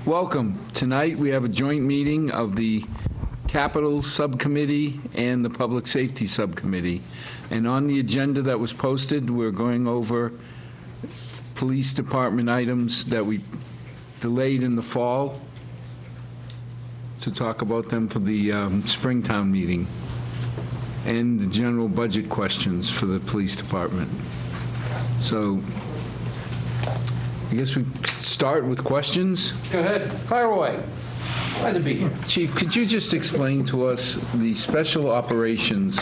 Welcome. Tonight we have a joint meeting of the Capital Subcommittee and the Public Safety Subcommittee. And on the agenda that was posted, we're going over police department items that we delayed in the fall to talk about them for the Springtown meeting, and the general budget questions for the police department. So I guess we start with questions. Go ahead, fire away. Glad to be here. Chief, could you just explain to us the special operations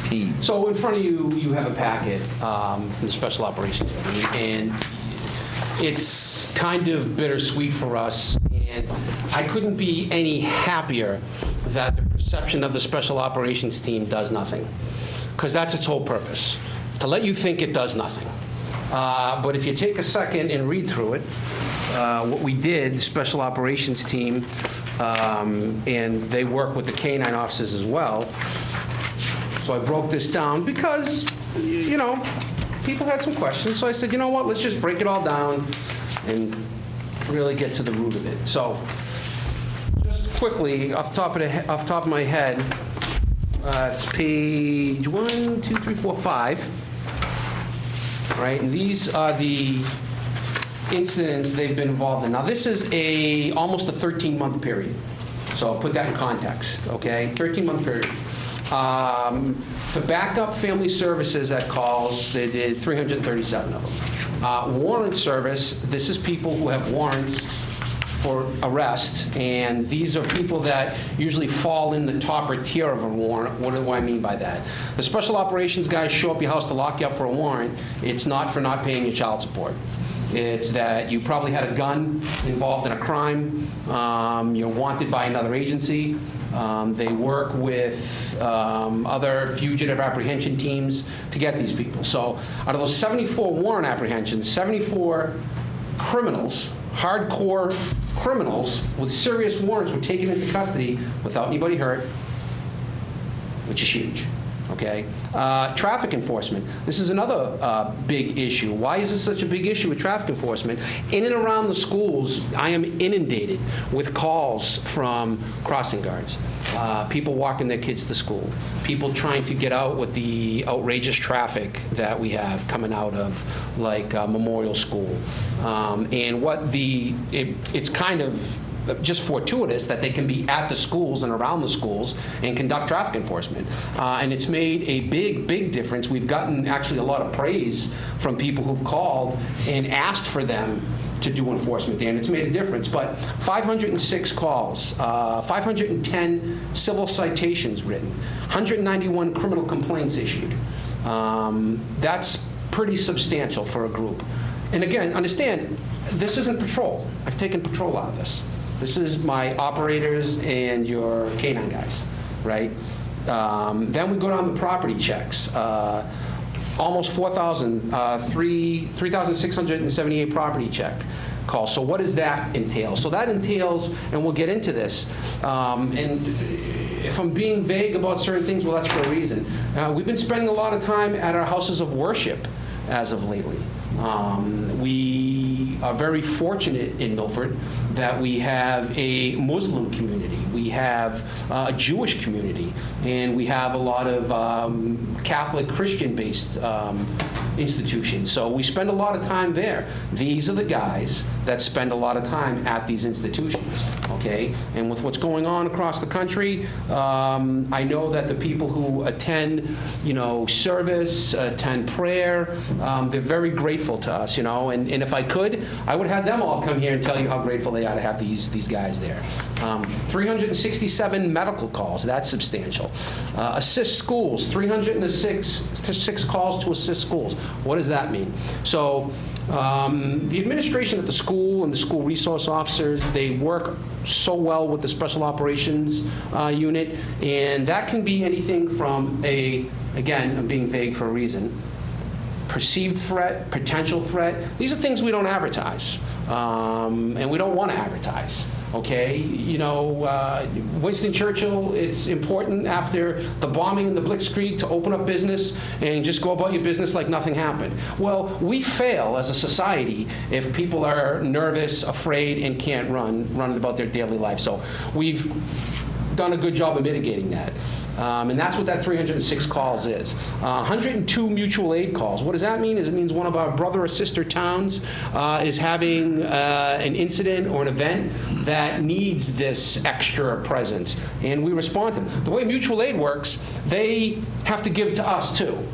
team? So in front of you, you have a packet from the Special Operations Team, and it's kind of bittersweet for us, and I couldn't be any happier that the perception of the Special Operations Team does nothing, because that's its whole purpose, to let you think it does nothing. But if you take a second and read through it, what we did, the Special Operations Team, and they work with the K-9 officers as well. So I broke this down because, you know, people had some questions. So I said, you know what, let's just break it all down and really get to the root of it. So just quickly, off the top of my head, it's page 1, 2, 3, 4, 5. Right, and these are the incidents they've been involved in. Now, this is almost a 13-month period, so I'll put that in context, okay? 13-month period. For backup family services at calls, they did 337 of them. Warrant service, this is people who have warrants for arrest, and these are people that usually fall in the topper tier of a warrant. What do I mean by that? The special operations guys show up your house to lock you up for a warrant. It's not for not paying your child support. It's that you probably had a gun involved in a crime. You're wanted by another agency. They work with other fugitive apprehension teams to get these people. So out of those 74 warrant apprehensions, 74 criminals, hardcore criminals with serious warrants were taken into custody without anybody hurt, which is huge, okay? Traffic enforcement. This is another big issue. Why is this such a big issue with traffic enforcement? In and around the schools, I am inundated with calls from crossing guards, people walking their kids to school, people trying to get out with the outrageous traffic that we have coming out of, like Memorial School. And it's kind of just fortuitous that they can be at the schools and around the schools and conduct traffic enforcement. And it's made a big difference. We've gotten actually a lot of praise from people who've called and asked for them to do enforcement there, and it's made a difference. But 506 calls, 510 civil citations written, 191 criminal complaints issued. That's pretty substantial for a group. And again, understand, this isn't patrol. I've taken patrol out of this. This is my operators and your K-9 guys, right? Then we go down the property checks. Almost 4,000, 3,678 property check calls. So what does that entail? So that entails, and we'll get into this, and if I'm being vague about certain things, well, that's for a reason. We've been spending a lot of time at our houses of worship as of lately. We are very fortunate in Milford that we have a Muslim community, we have a Jewish community, and we have a lot of Catholic Christian-based institutions. So we spend a lot of time there. These are the guys that spend a lot of time at these institutions, okay? And with what's going on across the country, I know that the people who attend, service, attend prayer, they're very grateful to us, and if I could, I would have them all come here and tell you how grateful they are to have these guys there. 367 medical calls, that's substantial. Assist schools, 306 calls to assist schools. What does that mean? So the administration at the school and the school resource officers, they work so well with the special operations unit, and that can be anything from again, I'm being vague for a reason, perceived threat, potential threat. These are things we don't advertise, and we don't want to advertise. okay? Winston Churchill, it's important after the bombing and the Blitzkrieg to open up business and just go about your business like nothing happened. Well, we fail as a society if people are nervous, afraid, and can't run about their daily life. So we've done a good job of mitigating that. And that's what that 306 calls is. 102 mutual aid calls. What does that mean? It means one of our brother or sister towns is having an incident or an event that needs this extra presence, and we respond to them. The way mutual aid works, they have to give to us too.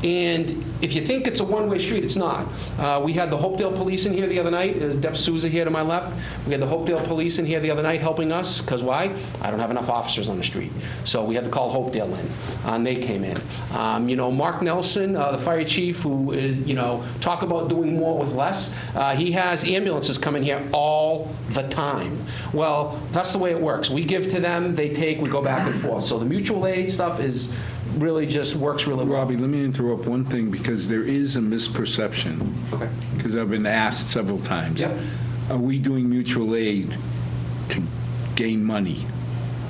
And if you think it's a one-way street, it's not. We had the Hopedale Police in here the other night. There's Deb Souza here to my left. We had the Hopedale Police in here the other night helping us, because why? I don't have enough officers on the street. So we had to call Hopedale in, and they came in. Mark Nelson, the fire chief, who is, talk about doing more with less, he has ambulances coming here all the time. Well, that's the way it works. We give to them, they take, we go back and forth. So the mutual aid stuff is really just works really well. Robbie, let me interrupt one thing, because there is a misperception. Okay. Because I've been asked several times. Yep. Are we doing mutual aid to gain money?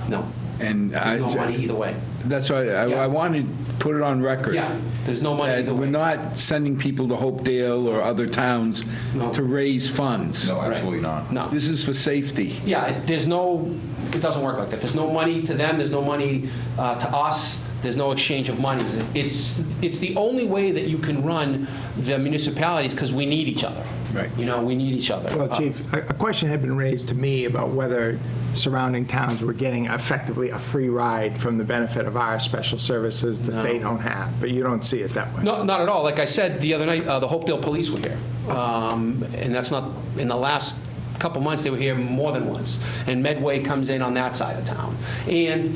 No. And There's no money either way. That's why I wanted to put it on record. Yeah, there's no money either We're way. not sending people to Hopedale or other towns No. to raise funds. No, absolutely not. No. This is for safety. Yeah, it doesn't work like that. There's no money to them, there's no money to us, there's no exchange of monies. It's the only way that you can run the municipalities, because we need each other. Right. We need each other. Well, Chief, a question had been raised to me about whether surrounding towns were getting effectively a free ride from the benefit of our special services that they don't have, but you don't see it that way. No, not at all. Like I said the other night, the Hopedale Police were here. And that's not, in the last couple months, they were here more than once. And Medway comes in on that side of town. And,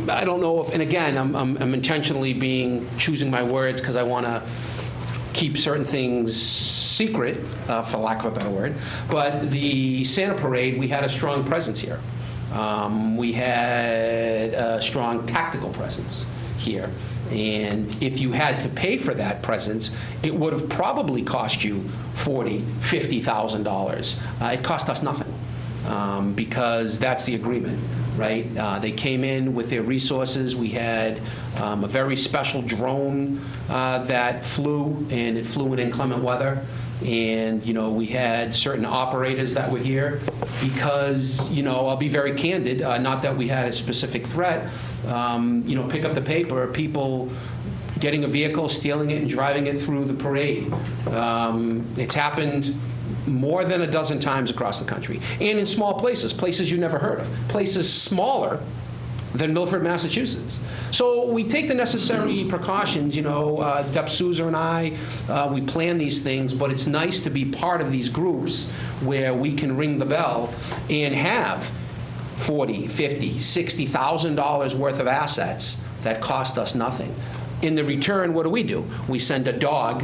I don't know if, and again, I'm intentionally choosing my words because I want to keep certain things secret, for lack of a better word. But the Santa Parade, we had a strong presence here. We had a strong tactical presence here. And if you had to pay for that presence, it would have probably cost you $40,000, $50,000. It cost us nothing, because that's the agreement, right? They came in with their resources. We had a very special drone that flew, and it flew in inclement weather. And, we had certain operators that were here because, I'll be very candid, not that we had a specific threat, pick up the paper, people getting a vehicle, stealing it, and driving it through the parade. It's happened more than a dozen times across the country. And in small places you never heard of, places smaller than Milford, Massachusetts. So we take the necessary precautions, Deb Souza and I, we plan these things, but it's nice to be part of these groups where we can ring the bell and have $40,000, $50,000, $60,000 worth of assets that cost us nothing. In the return, what do? We send a dog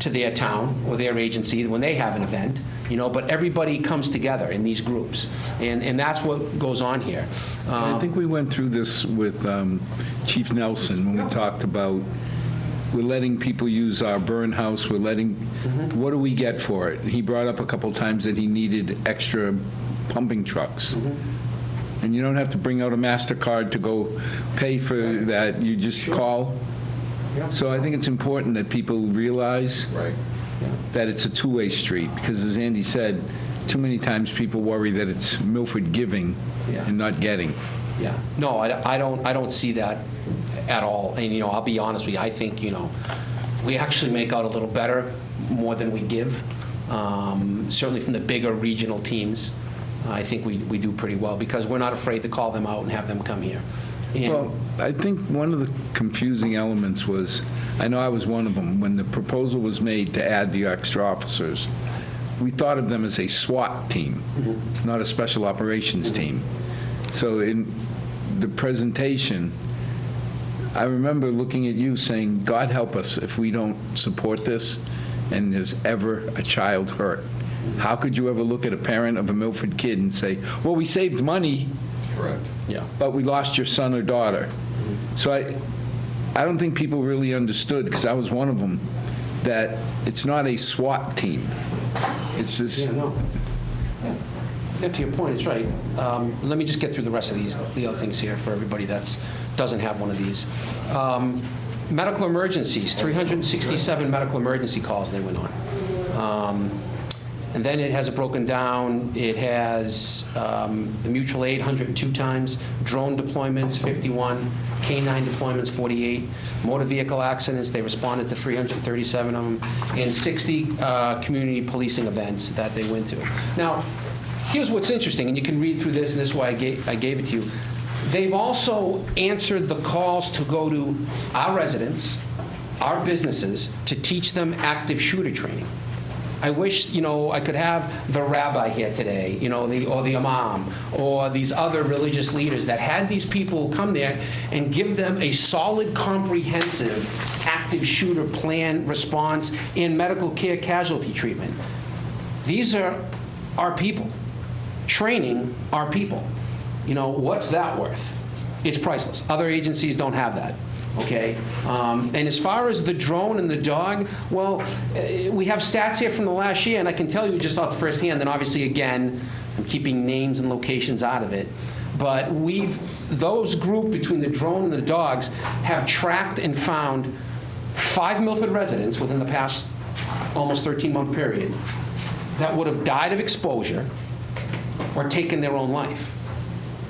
to their town or their agency when they have an event, but everybody comes together in these groups, and that's what goes on here. I think we went through this with Chief Nelson when we talked about we're letting people use our burn house, what do we get for it? He brought up a couple times that he needed extra pumping trucks. And you don't have to bring out a MasterCard to go pay for that, you just call. So I think it's important that people realize Right. that it's a two-way street, because as Andy said, too many times people worry that it's Milford giving and not getting. Yeah, no, I don't see that at all. And, I'll be honest with you, I think, we actually make out a little better, more than we give. Certainly from the bigger regional teams, I think we do pretty well, because we're not afraid to call them out and have them come here. And Well, I think one of the confusing elements was, I know I was one of them, when the proposal was made to add the extra officers, we thought of them as a SWAT team, not a special operations team. So in the presentation, I remember looking at you saying, God help us if we don't support this and there's ever a child hurt. How could you ever look at a parent of a Milford kid and say, well, we saved money, Correct. Yeah. but we lost your son or daughter? So I don't think people really understood, because I was one of them, that it's not a SWAT team. It's this, Yeah, no. Yeah, to your point, it's right. Let me just get through the rest of the other things here for everybody that doesn't have one of these. Medical emergencies, 367 medical emergency calls they went on. And then it has it broken down. It has the mutual aid 102 times, drone deployments 51, K-9 deployments 48, motor vehicle accidents, they responded to 337 of them, and 60 community policing events that they went to. Now, here's what's interesting, and you can read through this, and this is why I gave it to you. They've also answered the calls to go to our residents, our businesses, to teach them active shooter training. I wish, I could have the rabbi here today, or the imam, or these other religious leaders that had these people come there and give them a solid, comprehensive active shooter plan, response, and medical care casualty treatment. These are our people. Training our people. What's that worth? It's priceless. Other agencies don't have that. Okay? And as far as the drone and the dog, well, we have stats here from the last year, and I can tell you just off firsthand, and obviously, again, I'm keeping names and locations out of it, but those group between the drone and the dogs have tracked and found 5 Milford residents within the past almost 13-month period that would have died of exposure or taken their own life.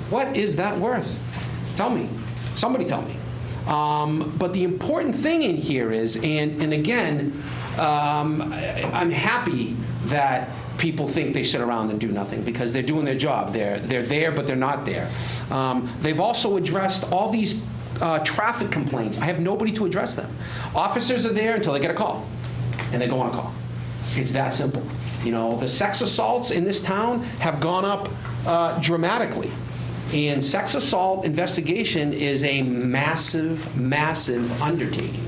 What is that worth? Tell me. Somebody tell me. But the important thing in here is, and again, I'm happy that people think they sit around and do nothing because they're doing their job. They're there, but they're not there. They've also addressed all these traffic complaints. I have nobody to address them. Officers are there until they get a call, and they go on a call. It's that simple. The sex assaults in this town have gone up dramatically. And sex assault investigation is a massive, massive undertaking.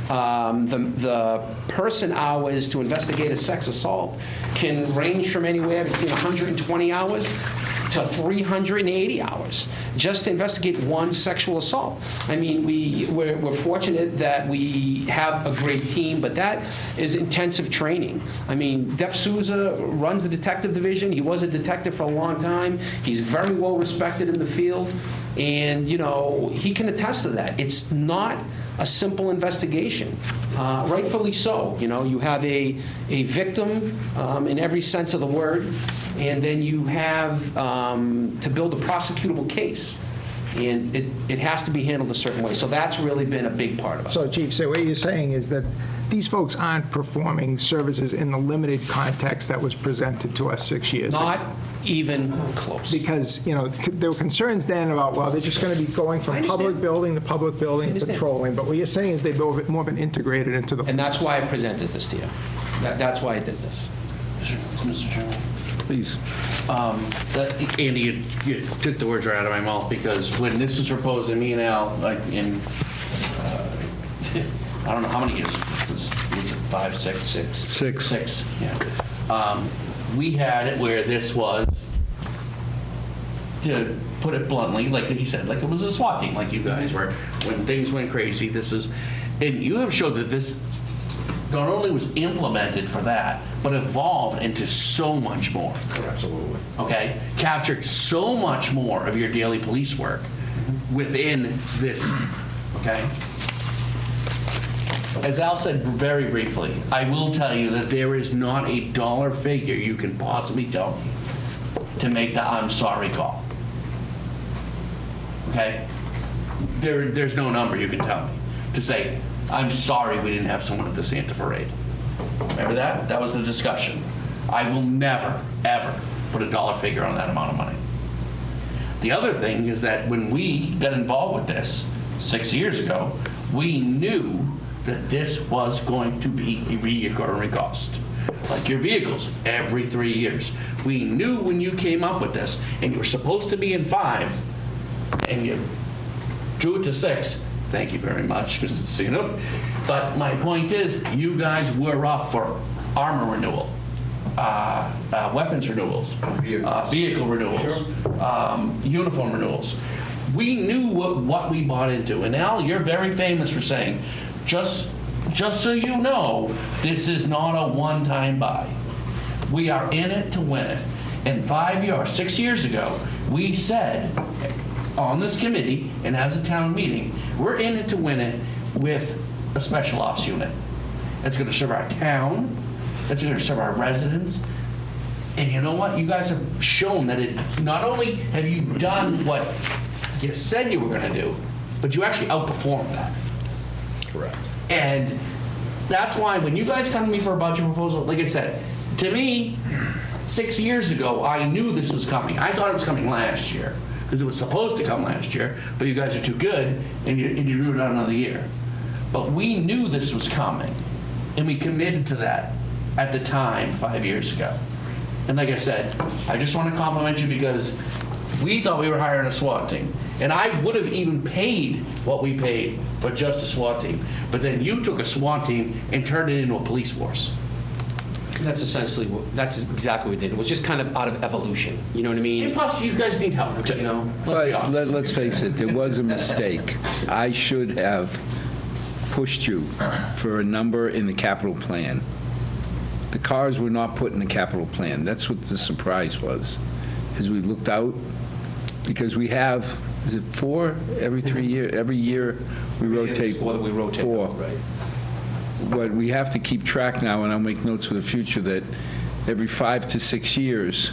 The person hours to investigate a sex assault can range from anywhere between 120 hours to 380 hours just to investigate one sexual assault. I mean, we're fortunate that we have a great team, but that is intensive training. I mean, Dep Souza runs the detective division. He was a detective for a long time. He's very well respected in the field, and he can attest to that. It's not a simple investigation, rightfully so. You have a victim in every sense of the word, and then you have to build a prosecutable case, and it has to be handled a certain way. So that's really been a big part of it. So, Chief, so what you're saying is that these folks aren't performing services in the limited context that was presented to us 6 years ago. Not even close. Because, there were concerns then about, well, they're just going to be going I from understand. public building to public building and understand. patrolling. But what you're saying is they've more been integrated into the... And that's why I presented this to you. That's why I did this. Mr. Chairman. Please. Andy, you took the words right out of my mouth, because when this was proposed to me and Al, I don't know how many years, was it 5, 6? 6. 6, yeah. We had it where this was, to put it bluntly, like he said, like it was a SWAT team, like you guys were. When things went crazy, and you have showed that this not only was implemented for that, but evolved into so much more. Absolutely. Okay? Captured so much more of your daily police work within this, okay? As Al said very briefly, I will tell you that there is not a dollar figure you can possibly tell me to make the I'm sorry call. Okay? There's no number you can tell me to say, I'm sorry we didn't have someone at the Santa Parade. Remember that? That was the discussion. I will never, ever put a dollar figure on that amount of money. The other thing is that when we got involved with this 6 years ago, we knew that this was going to be a recurring cost. Like your vehicles, every 3 years. We knew when you came up with this, and you were supposed to be in 5, and you drew it to 6. Thank you very much, Mr. Tsino. But my point is, you guys were up for armor renewal, weapons renewals, vehicle renewals, uniform renewals. We knew what we bought into. And Al, you're very famous for saying, just so you know, this is not a one-time buy. We are in it to win it. And 5 years, or 6 years ago, we said on this committee and as a town meeting, we're in it to win it with a special ops unit. That's going to serve our town. That's going to serve our residents. And you know what? You guys have shown that it, not only have you done what you said you were going to do, but you actually outperformed that. Correct. And that's why when you guys come to me for a budget proposal, like I said, to me, 6 years ago, I knew this was coming. I thought it was coming last year because it was supposed to come last year, but you guys are too good and you drew it out another year. But we knew this was coming and we committed to that at the time 5 years ago. And like I said, I just want to compliment you because we thought we were hiring a SWAT team. And I would have even paid what we paid for just a SWAT team. But then you took a SWAT team and turned it into a police force. That's essentially, that's exactly what we did. It was just kind of out of evolution, you know what I And mean? plus, you guys need help, you know? Let's be But honest. let's face it, there was a mistake. I should have pushed you for a number in the capital plan. The cars were not put in the capital plan. That's what the surprise was, as we looked out, because we have, is it 4 every 3 years? Every year we rotate. Four that we rotate, 4. right. But we have to keep track now, and I'll make notes for the future, that every 5 to 6 years,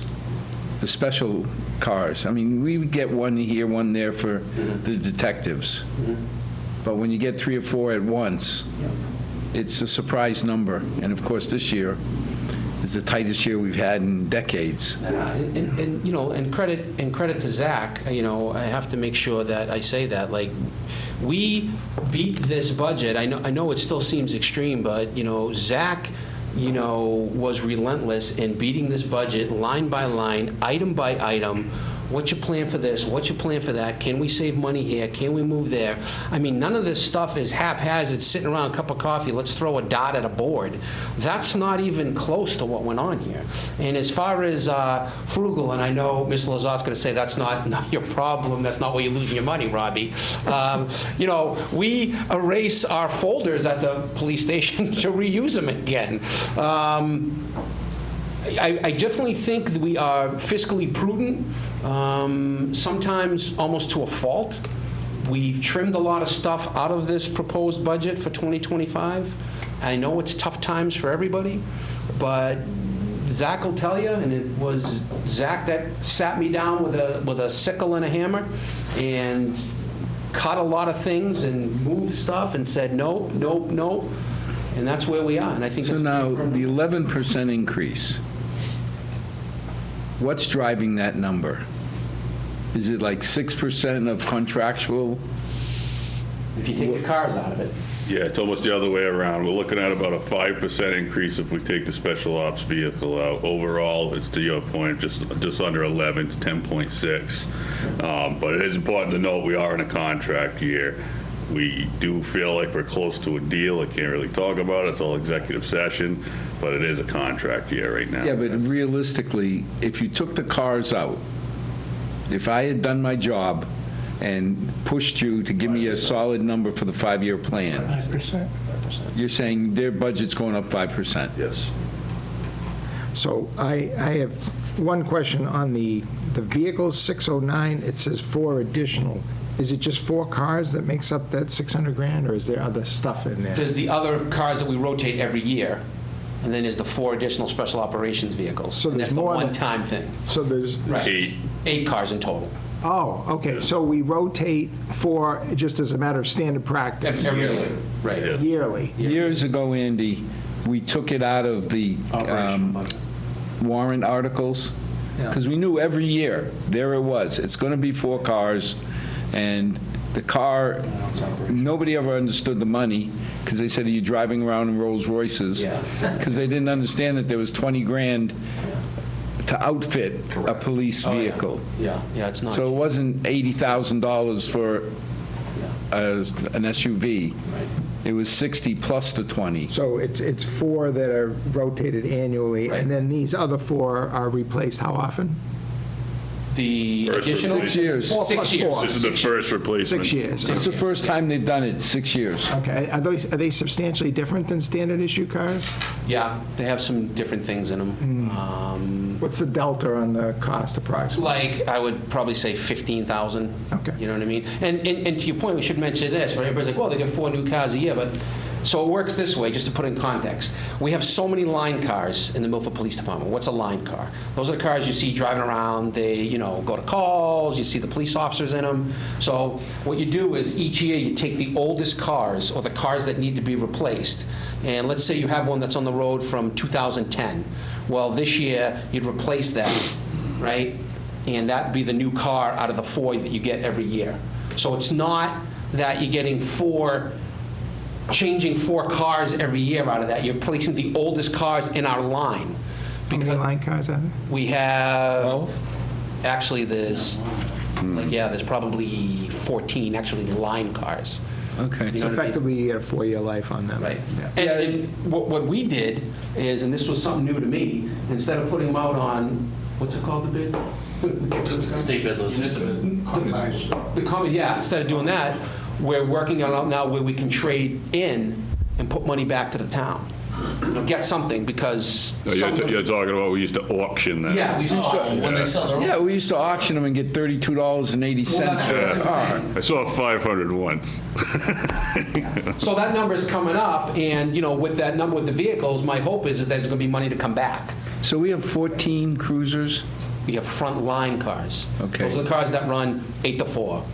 the special cars, I mean, we would get one here, one there for the detectives. But when you get 3 or 4 at once, it's a surprise number. And of course, this year is the tightest year we've had in decades. And you know, and credit to Zach, you know, I have to make sure that I say that, like, we beat this budget. I know it still seems extreme, but, you know, Zach, you know, was relentless in beating this budget line by line, item by item. What's your plan for this? What's your plan for that? Can we save money here? Can we move there? I mean, none of this stuff is haphazard, sitting around a cup of coffee, let's throw a dot at a board. That's not even close to what went on here. And as far as frugal, and I know Mr. Lazar's going to say that's not your problem, that's not where you're losing your money, Robbie. You know, we erase our folders at the police station to reuse them again. I definitely think that we are fiscally prudent, sometimes almost to a fault. We've trimmed a lot of stuff out of this proposed budget for 2025. I know it's tough times for everybody, but Zach will tell you, and it was Zach that sat me down with a sickle and a hammer and cut a lot of things and moved stuff and said, no, no, no. And that's where we are. And I think So it's now, the 11% increase, what's driving that number? Is it like 6% of contractual? if you take the cars out of it. Yeah, it's almost the other way around. We're looking at about a 5% increase if we take the special ops vehicle out. Overall, it's to your point, just under 11, it's 10.6. But it is important to note we are in a contract year. We do feel like we're close to a deal. I can't really talk about it. It's all executive session, but it is a contract year right now. Yeah, but realistically, if you took the cars out, if I had done my job and pushed you to give me a solid number for the 5-year plan, 5%. you're saying their budget's going up 5%? Yes. So I have one question on the vehicles, 609, it says 4 additional. Is it just 4 cars that makes up that 600 grand, or is there other stuff in there? There's the other cars that we rotate every year, and then there's the 4 additional special operations vehicles. So And there's that's the more than- one-time thing. So there's, Eight. 8 cars in total. oh, okay, so we rotate 4 just as a matter of standard practice Every year. Right. Yes. yearly. Years ago, Andy, we took it out of the Operational budget. warrant articles, because we knew every year, there it was, it's going to be 4 cars, and the car, nobody ever understood the money, because they said, are you driving around in Rolls Royces? Yeah. Because they didn't understand that there was 20 grand to outfit a police Oh, yeah. vehicle. Yeah, it's not. So it wasn't $80,000 for an SUV. Right. It was 60 plus the 20. So it's 4 that are rotated annually, Right. and then these other 4 are replaced how often? The First additional? 6 years. 6 years. This is the first replacement. 6 years. It's the first time they've done it, 6 years. Okay, are they substantially different than standard issue cars? Yeah, they have some different things in them. What's the delta on the cost approximately? Like, I would probably say 15,000. Okay. You know what I mean? And to your point, we should mention this, right? Everybody's like, well, they get 4 new cars a year, but, so it works this way, just to put in context. We have so many line cars in the Milford Police Department. What's a line car? Those are the cars you see driving around, they, go to calls, you see the police officers in them. So what you do is each year you take the oldest cars, or the cars that need to be replaced, and let's say you have one that's on the road from 2010. Well, this year, you'd replace that, right? And that'd be the new car out of the 4 that you get every year. So it's not that you're getting changing 4 cars every year out of that. You're replacing the oldest cars in our line. How many line cars are there? We have, actually, there's probably 14, actually, line cars. Okay. You know So what I mean? effectively, you get a 4-year life on them. Right. Yeah. And what we did is, and this was something new to me, instead of putting them out on, what's it called, the bid? State bid list. Instead of doing that, we're working on it now where we can trade in and put money back to the town. Get something, because. No, you're talking about, we used to auction that. Yeah, we used to. When they sell their own. Yeah, we used to auction them and get $32.80 for Well, a car. I saw 500 once. So that number's coming up, and, with that number with the vehicles, my hope is that there's going to be money to come back. So we have 14 cruisers? We have front line cars. Okay. Those are the cars that run 8 to 4,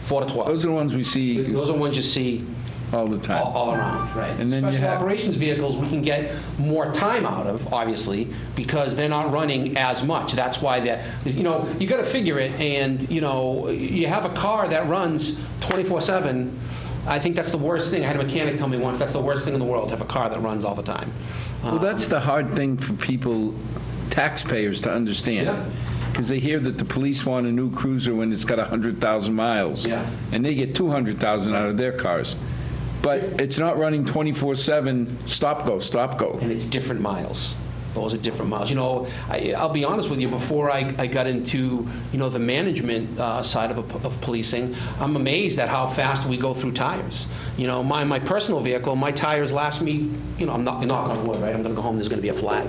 4 to 12. Those are the ones we see Those are the ones you see all the time. all around, right? And then you Special have- operations vehicles, we can get more time out of, obviously, because they're not running as much. That's why you got to figure it, and, you have a car that runs 24/7. I think that's the worst thing. I had a mechanic tell me once, that's the worst thing in the world, to have a car that runs all the time. Well, that's the hard thing for people, taxpayers, to understand. Yeah. Because they hear that the police want a new cruiser when it's got 100,000 miles. Yeah. And they get 200,000 out of their cars. But it's not running 24/7, stop, go. And it's different miles. Those are different miles. I'll be honest with you, before I got into, the management side of policing, I'm amazed at how fast we go through tires. My personal vehicle, my tires last me, I'm not on wood, right? I'm going to go home, there's going to be a flat.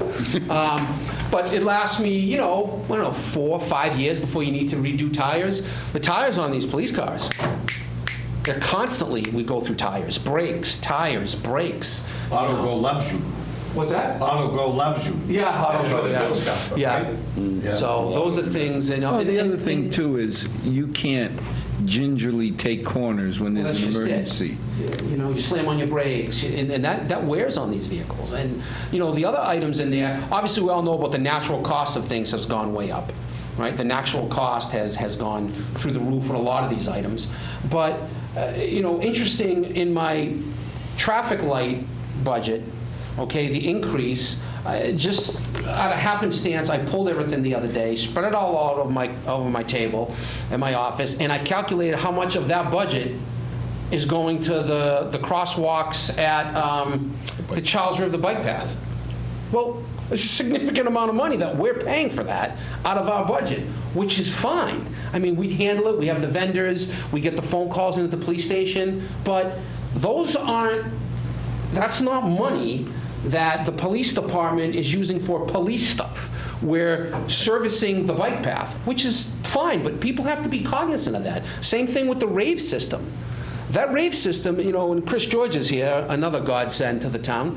But it lasts me, 4 or 5 years before you need to redo tires. The tires on these police cars, they're constantly, we go through tires, brakes, tires, brakes. AutoGo loves you. What's that? AutoGo loves you. Yeah, That's what it is. yeah. So those are things, Well, the other thing, too, is you can't gingerly take corners when there's That's an just it. emergency. You slam on your brakes, and that wears on these vehicles. And, the other items in there, obviously, we all know about the natural cost of things has gone way up, right? The natural cost has gone through the roof with a lot of these items. But, interesting, in my traffic light budget, okay, the increase, just out of happenstance, I pulled everything the other day, spread it all out over my table in my office, and I calculated how much of that budget is going to the crosswalks at the Charles River bike path. Well, it's a significant amount of money that we're paying for that out of our budget, which is fine. I mean, we handle it, we have the vendors, we get the phone calls in at the police station, but that's not money that the police department is using for police stuff. We're servicing the bike path, which is fine, but people have to be cognizant of that. Same thing with the rave system. That rave system, and Chris George is here, another godsend to the town,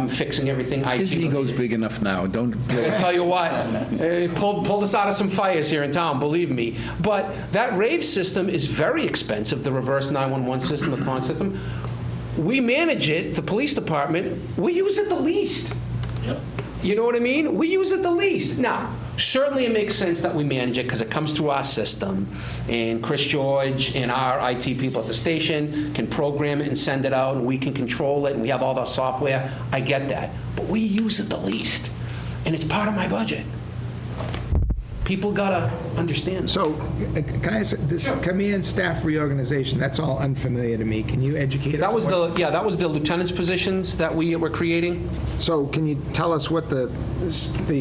fixing everything IT. His ego's big enough now, don't... I tell you what, pulled us out of some fires here in town, believe me. But that rave system is very expensive, the reverse 911 system, the call system. We manage it, the police department, we use it the least. Yep. You know what I mean? We use it the least. Now, certainly it makes sense that we manage it because it comes through our system, and Chris George and our IT people at the station can program it and send it out, and we can control it, and we have all the software. I get that. But we use it the least, and it's part of my budget. People gotta understand. So, can I say, this command staff reorganization, that's all unfamiliar to me. Can you educate us? That was on that was the lieutenant's positions that we were creating. So can you tell us what the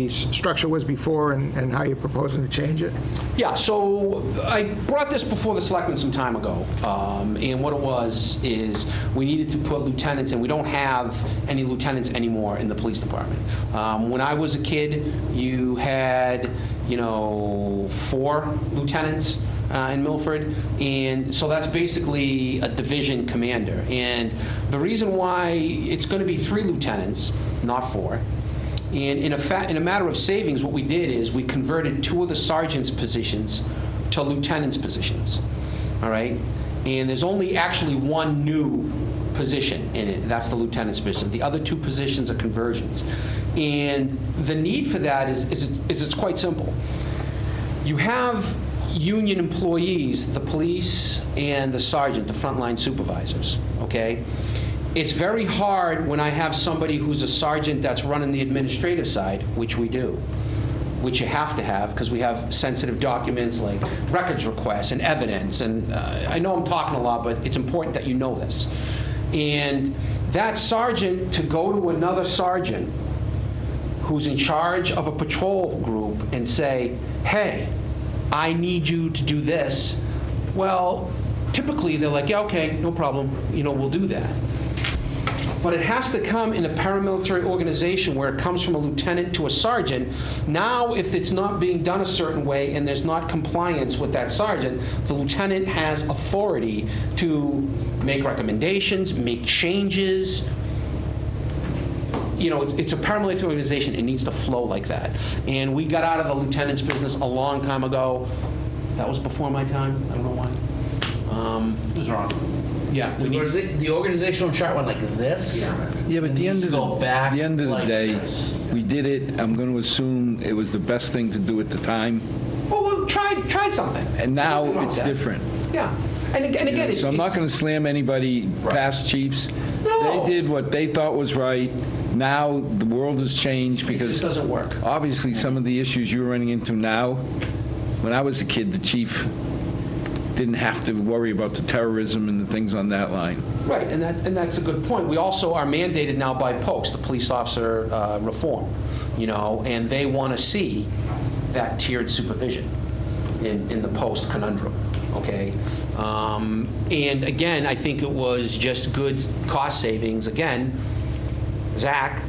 structure was before and how you're proposing to change it? Yeah, so I brought this before the selectmen some time ago, and what it was is we needed to put lieutenants, and we don't have any lieutenants anymore in the police department. When I was a kid, you had, 4 lieutenants in Milford, and so that's basically a division commander. And the reason why it's going to be 3 lieutenants, not 4, and in a matter of savings, what we did is we converted 2 of the sergeant's positions to lieutenant's positions, all right? And there's only actually 1 new position in it, that's the lieutenant's position. The other 2 positions are conversions. And the need for that is it's quite simple. You have union employees, the police and the sergeant, the frontline supervisors, okay? It's very hard when I have somebody who's a sergeant that's running the administrative side, which we do, which you have to have because we have sensitive documents like records requests and evidence. And I know I'm talking a lot, but it's important that you know this. And that sergeant to go to another sergeant who's in charge of a patrol group and say, hey, I need you to do this. Well, typically they're like, yeah, okay, no problem, we'll do that. But it has to come in a paramilitary organization where it comes from a lieutenant to a sergeant. Now, if it's not being done a certain way and there's not compliance with that sergeant, the lieutenant has authority to make recommendations, make changes. It's a paramilitary organization. It needs to flow like that. And we got out of the lieutenant's business a long time ago. That was before my time. I don't know why. Who's wrong? Yeah. The organizational chart went like this? Yeah, but And the used end to of go back the end of the like day, this. we did it. I'm going to assume it was the best thing to do at the time, Well, we tried something. and now Nothing wrong it's with that. different. Yeah. And again, it's... So I'm not going to slam anybody past chiefs. No. They did what they thought was right. Now the world has changed It because just doesn't work. obviously some of the issues you're running into now, when I was a kid, the chief didn't have to worry about the terrorism and the things on that line. Right, and that's a good point. We also are mandated now by POCS, the police officer reform, and they want to see that tiered supervision in the post conundrum, okay? And again, I think it was just good cost savings. Again, Zach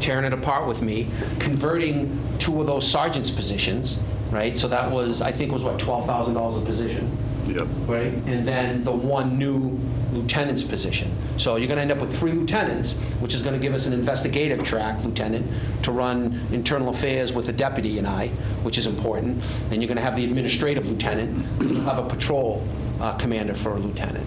tearing it apart with me, converting 2 of those sergeant's positions, right? So that was, I think, what, $12,000 a position? Yep. Right? And then the 1 new lieutenant's position. So you're going to end up with 3 lieutenants, which is going to give us an investigative track lieutenant to run internal affairs with the deputy and I, which is important. And you're going to have the administrative lieutenant, and you'll have a patrol commander for a lieutenant.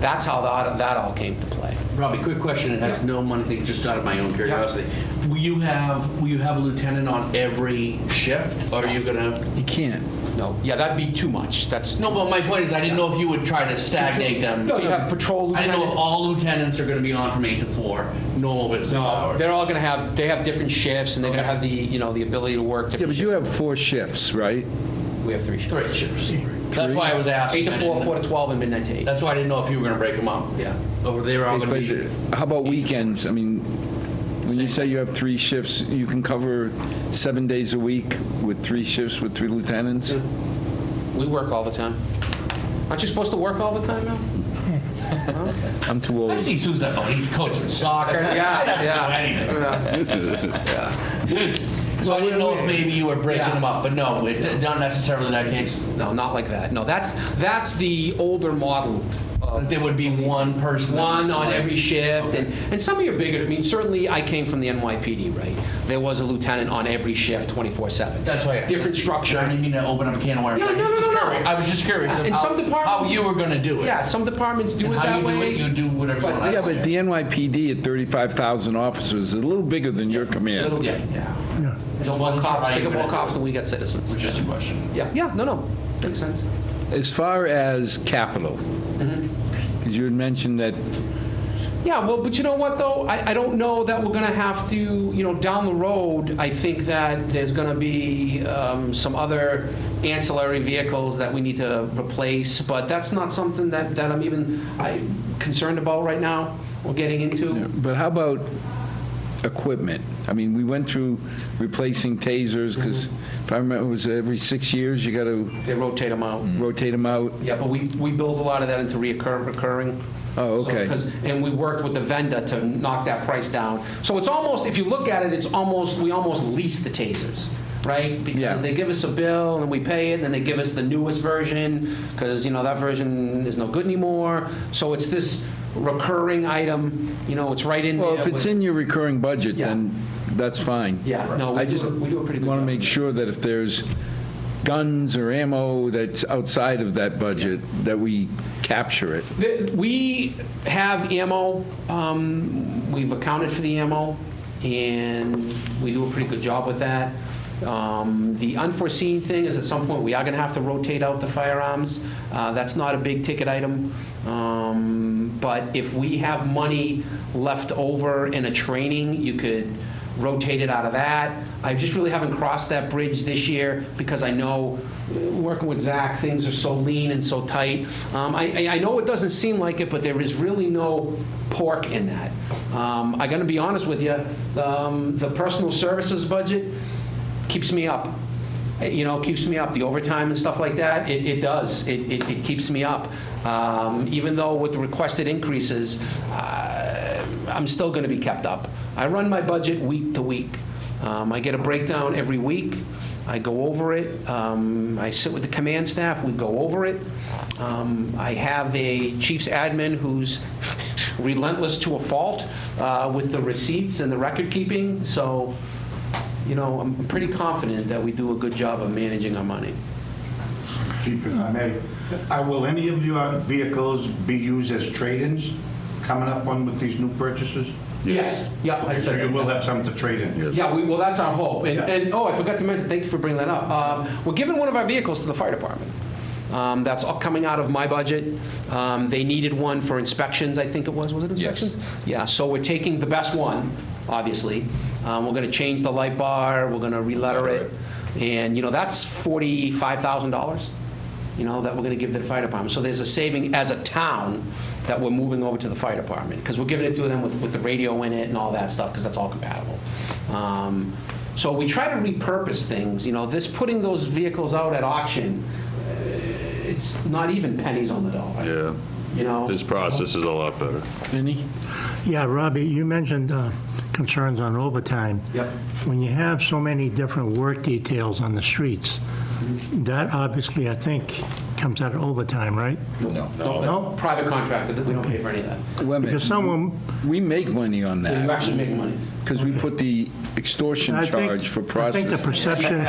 That's how that all came to play. Robbie, quick question. It has no money thing, just out of my own curiosity. Will you have a lieutenant on every shift, or are you gonna? You can't. No, yeah, that'd be too much. That's No, but my point is, I didn't know if you would try to stagnate them. No, you have patrol I didn't know if lieutenant. all lieutenants are gonna be on from 8 to 4, normal business hours. They're all going to have, they have different shifts, and they're going to have the ability to work Yeah, different but you shifts. have 4 shifts, right? We have 3 shifts. 3 shifts. That's why I was 8 asking. to 4, 4 to 12, and midnight to 8. That's why I didn't know if you were gonna break them up. Yeah. Over there, all gonna But be. how about weekends? I mean, when you say you have 3 shifts, you can cover 7 days a week with 3 shifts with 3 lieutenants? We work all the time. Aren't you supposed to work all the time now? I'm too I old. see Susan, oh, he's coaching soccer. Yeah, He doesn't know anything. So I didn't know if maybe you were breaking Yeah. them up, but no, it's not necessarily that case. No, not like that. No, that's the older model. There would be one person. that One was on like- every shift, and some of your bigger, certainly I came from the NYPD, right? There was a lieutenant on every shift 24/7. That's why. Different structure. I didn't mean to open up a can of worms. No, I was no, just no, no, no. curious- I was just curious of In some how departments- you were gonna do it. Yeah, some departments do And it how that you do way. it, you do whatever you But want. Yeah, but the NYPD at 35,000 officers is a little bigger than your command. Little- Yeah. Just more cops, they They got more cops than we got citizens. Just a question. Yeah, no, makes sense. As far as capital, because you had mentioned that Yeah, well, but you know what, though? I don't know that we're going to have to, down the road, I think that there's going to be some other ancillary vehicles that we need to replace, but that's not something that I'm even concerned about right now or getting into. But how about equipment? I mean, we went through replacing tasers, because if I remember, it was every 6 years, you got to They rotate them out. rotate them out. Yeah, but we build a lot of that into recurring. Oh, okay. And we worked with the vendor to knock that price down. So it's almost, if you look at it, we almost lease the tasers, right? Yeah. Because they give us a bill and we pay it, and then they give us the newest version, because, that version is no good anymore. So it's this recurring item, it's right in there. Well, if it's in your recurring budget, Yeah. then that's fine. Yeah, no, I just we do a pretty good want to job. make sure that if there's guns or ammo that's outside of that budget, that we capture it. We have ammo, we've accounted for the ammo, and we do a pretty good job with that. The unforeseen thing is at some point we are going to have to rotate out the firearms. That's not a big ticket item. But if we have money left over in a training, you could rotate it out of that. I just really haven't crossed that bridge this year because I know, working with Zach, things are so lean and so tight. I know it doesn't seem like it, but there is really no pork in that. I'm going to be honest with you, the personal services budget keeps me up. Keeps me up. The overtime and stuff like that, it does. It keeps me up. Even though with the requested increases, I'm still going to be kept up. I run my budget week to week. I get a breakdown every week. I go over it. I sit with the command staff. We go over it. I have a chief's admin who's relentless to a fault with the receipts and the record keeping. So, I'm pretty confident that we do a good job of managing our money. Chief, if I may, will any of your vehicles be used as trade-ins coming up on with these new purchases? Yes. Yeah. I So said you that. will have some to trade in? Yeah, well, that's our hope. Yeah. And I forgot to mention, thank you for bringing that up. We're giving one of our vehicles to the fire department. That's all coming out of my budget. They needed one for inspections, I think it was. Was it inspections? Yeah, so we're taking the best one, obviously. We're going to change the light bar, we're going to re-letter it. And, that's $45,000, that we're going to give to the fire department. So there's a saving as a town that we're moving over to the fire department, because we're giving it to them with the radio in it and all that stuff, because that's all compatible. So we try to repurpose things. Putting those vehicles out at auction, it's not even pennies on the dollar. Yeah. This process is a lot better. Vinnie? Yeah, Robbie, you mentioned concerns on overtime. Yep. When you have so many different work details on the streets, that obviously, I think, comes out of overtime, right? No? Private contractor, we don't pay for any of that. Wait a minute. Because someone, We make money on You that, actually make money. because we put the extortion I think, charge for I think the processing.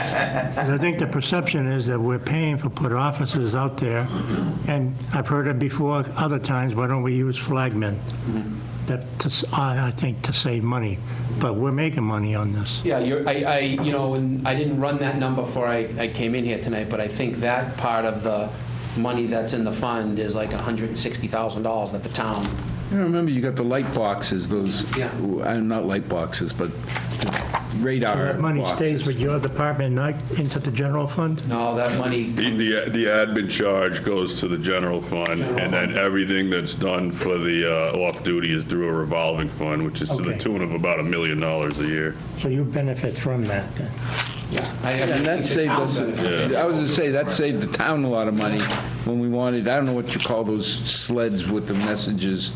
perception is that we're paying for put officers out there, and I've heard it before other times, why don't we use flagmen? I think to save money, but we're making money on this. Yeah, and I didn't run that number before I came in here tonight, but I think that part of the money that's in the fund is like $160,000 that the town. I remember you got the light boxes, those, Yeah. not light boxes, but the radar That money stays boxes. with your department, not into the general fund? No, that money. The admin charge goes to the general fund, and then everything that's done for the off-duty is through a revolving fund, which is to the Okay. tune of about $1 million a year. So you benefit from that, then? Yeah. And that saved us, I was going to say, that saved the town a lot of money when we wanted, I don't know what you call those sleds with the messages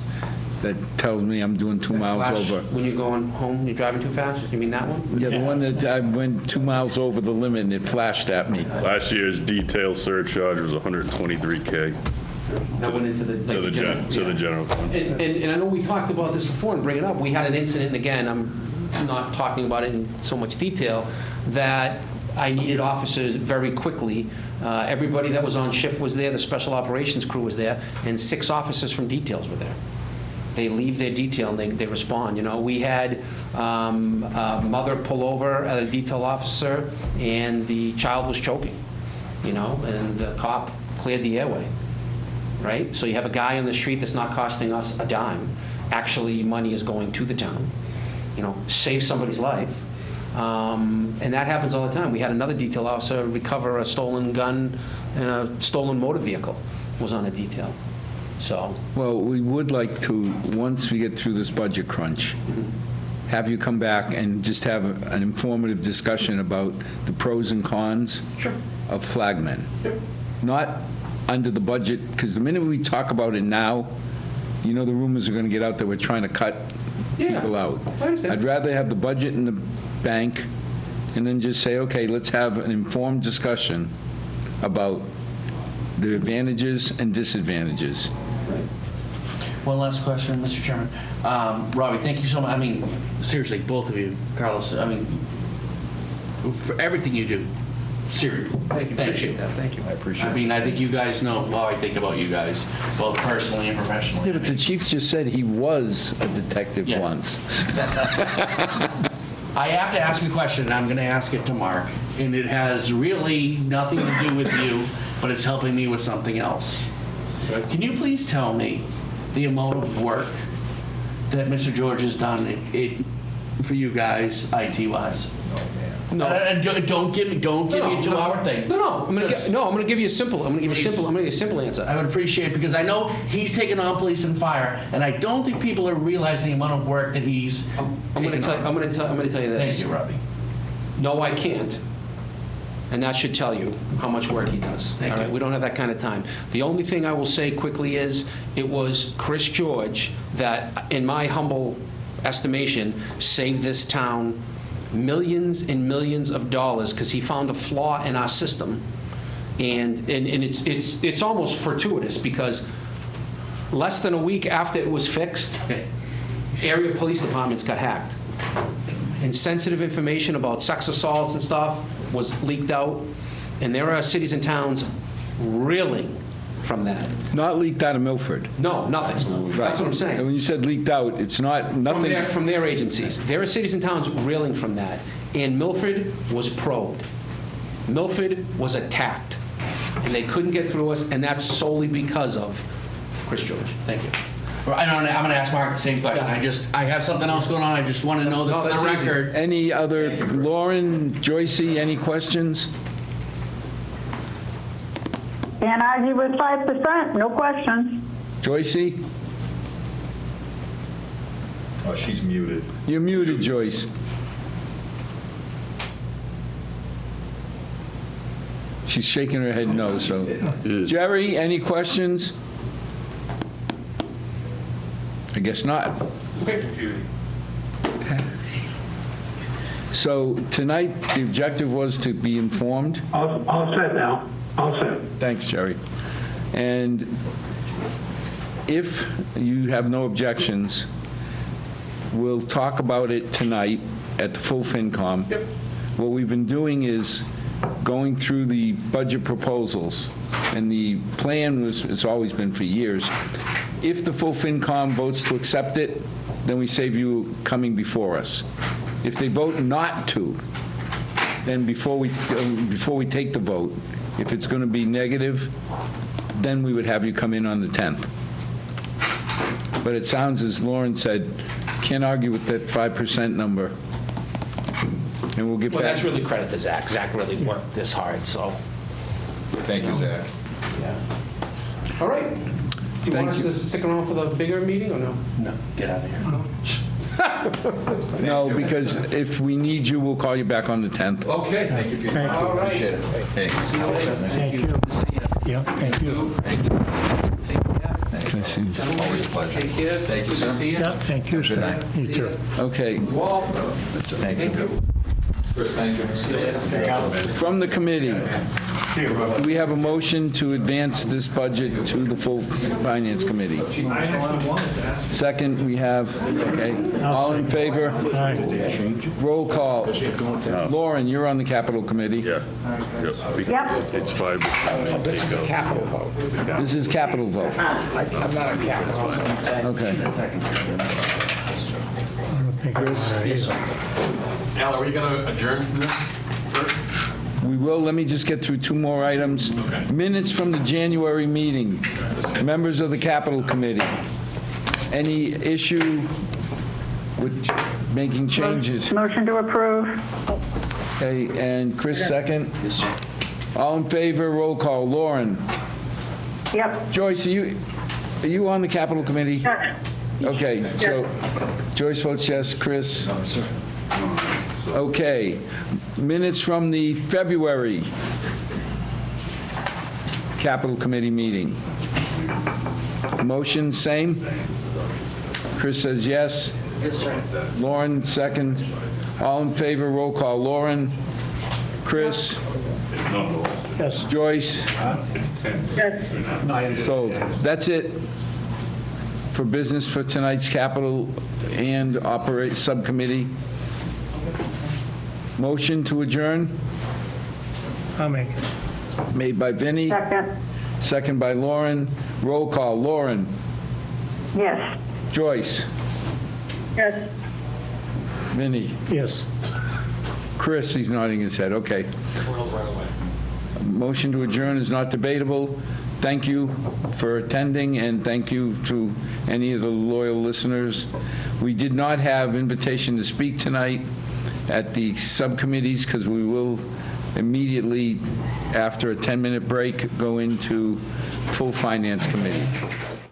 that tells me I'm doing 2 miles over. When you're going home, you're driving too fast? You mean that one? Yeah, the one that I went 2 miles over the limit and it flashed at me. Last year's detail surcharge was $123K That went into the. like, to the yeah. general fund. And I know we talked about this before and bring it up. We had an incident, and again, I'm not talking about it in so much detail, that I needed officers very quickly. Everybody that was on shift was there, the special operations crew was there, and 6 officers from details were there. They leave their detail and they respond. We had a mother pull over at a detail officer, and the child was choking, and the cop cleared the airway. Right? So you have a guy on the street that's not costing us a dime, actually money is going to the town, save somebody's life. And that happens all the time. We had another detail officer recover a stolen gun and a stolen motor vehicle was on a detail. So, Well, we would like to, once we get through this budget crunch, have you come back and just have an informative discussion about the pros and cons of flagmen. Not under the budget, because the minute we talk about it now, the rumors are going to get out that we're trying to cut people out. I understand. I'd rather have the budget in the bank and then just say, okay, let's have an informed discussion about the advantages and disadvantages. One last question, Mr. Chairman. Robbie, thank you so much. I mean, seriously, both of you, Carlos, I mean, for everything you do, seriously. thank you, appreciate that, thank you. I mean, I think you guys know how I think about you guys, both personally and professionally. Yeah, but the chief just said he was a detective Yeah. once. I have to ask a question, and I'm going to ask it to Mark, and it has really nothing to do with you, but it's helping me with something else. Can you please tell me the amount of work that Mr. George has done for you guys, IT-wise? No. And don't give me a 2-hour thing. No, I'm going to give you a simple answer. I would appreciate it, because I know he's taken on police and fire, and I don't think people are realizing the amount of work that he's I'm going to taken on. tell you this. Thank you, Robbie. No, I can't. And that should tell you how much work he does. Thank All right? you. We don't have that kind of time. The only thing I will say quickly is, it was Chris George that, in my humble estimation, saved this town millions and millions of dollars, because he found a flaw in our system. And it's almost fortuitous, because less than a week after it was fixed, area police departments got hacked. And sensitive information about sex assaults and stuff was leaked out. And there are cities and towns reeling from that. Not leaked out of Milford. No, nothing. That's what I'm And saying. when you said leaked out, it's not, nothing. From their agencies. There are cities and towns reeling from that. And Milford was probed. Milford was attacked. And they couldn't get through us, and that's solely because of Chris George. Thank you. I'm going to ask Mark the same question. I have something else going on. I just want to know No, the that's easy. record. Any other, Lauren, Joycey, any questions? Can't argue with 5%, no questions. Joycey? Oh, she's muted. You're muted, Joyce. She's shaking her head no, so. Jerry, any questions? I guess not. So tonight, the objective was to be informed. All set now. All set. Thanks, Jerry. And if you have no objections, we'll talk about it tonight at the full FinCom. Yep. What we've been doing is going through the budget proposals, and the plan was, it's always been for years, if the full FinCom votes to accept it, then we save you coming before us. If they vote not to, then before we take the vote, if it's going to be negative, then we would have you come in on the 10th. But it sounds, as Lauren said, can't argue with that 5% number. And we'll get Well, back. that's really credit to Zach. Zach really worked this hard, so. Thank you, Zach. All right. Do you Thank want us you. to stick around for the bigger meeting, or no? No, get out of here. No, because if we need you, we'll call you back on the 10th. Okay. Thank you for your time. All right. Appreciate it. Thanks. Thank you. Yeah, thank you. Can I see? Always a pleasure. Take care. Thank you, Good to sir. see you. Yeah, thank you, sir. night. You too. Okay, Walt, thank you. Chris, thank you. from the committee, we have a motion to advance this budget to the full Finance Committee. Second, we have, okay, all in favor? Roll call. Lauren, you're on the Capital Committee. Yeah. Yep. It's 5%. This is a capital vote. This is capital vote. I'm not a capital. Okay. Al, are we going to adjourn from this? We will, let me just get through two more items. Minutes from the January meeting. Members of the Capital Committee. Any issue with making changes? Motion to approve. Okay, and Chris, second? Yes, sir. All in favor, roll call. Lauren? Yep. Joyce, are you on the capital committee? Yes. Okay, so Joyce votes yes, Chris? No, sir. Okay, minutes from the February capital committee meeting. Motion, same? Chris says yes. Yes, sir. Lauren, second. All in favor, roll call. Lauren? Chris? Yes. Joyce? Yes. So that's it for business for tonight's capital and operate subcommittee. Motion to adjourn, I'll make it. made by Vinnie, Second. second by Lauren. Roll call. Lauren? Yes. Joyce? Yes. Vinnie? Yes. Chris, he's nodding his head, okay. Motion to adjourn is not debatable. Thank you for attending, and thank you to any of the loyal listeners. We did not have invitation to speak tonight at the subcommittees, because we will immediately, after a 10-minute break, go into full finance committee.